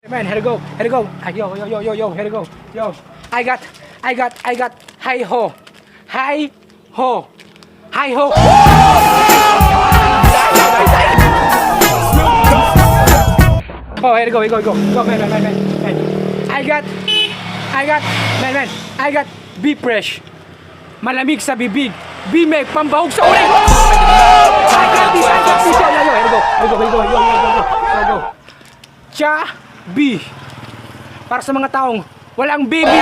Man, here we go, here we go. Ah, yo, here we go. Yo, I got, hi ho, hi ho, hi ho. Oh, here we go, go, man. I got, man, I got be fresh. Malamig sa bibig, bimeg, pambahog sa uling. I got this, yo, here we go. Cha, B. Para sa mga taong walang baby. I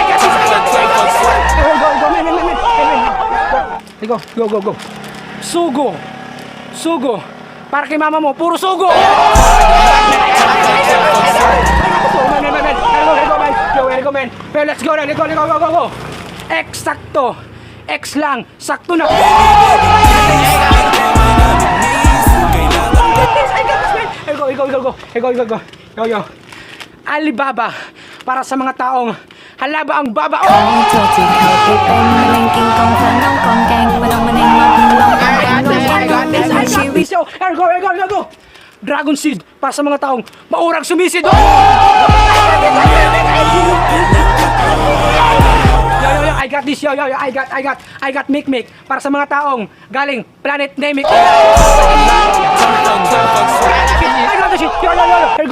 got this, go, man. Go. Sugo. Para kay mama mo, puro sugo. Here we go, man. Let's go. Eksakto. X lang. Sakto na. Go. Alibaba. Para sa mga taong halaba ang baba. Go. Dragon Seed. Para sa mga taong maurang sumisid. Yo, I got this. Yo, I got Mic. Para sa mga taong galing Planet Namek. I got this shit. Yo. Here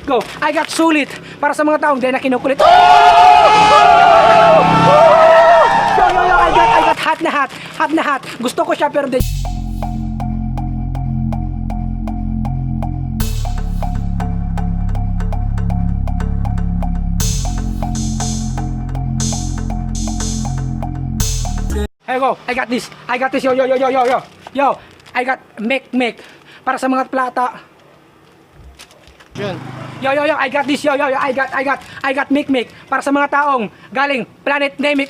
go. I got Sulit. Para sa mga taong di na kinukulit. Yo, I got Hot na hat. Gusto ko siya pero di. Here we go. I got this. Yo. Yo, I got Mic. Para sa mga plata. Yun. Yo, I got this. Yo, I got Mic. Para sa mga taong galing Planet Namek.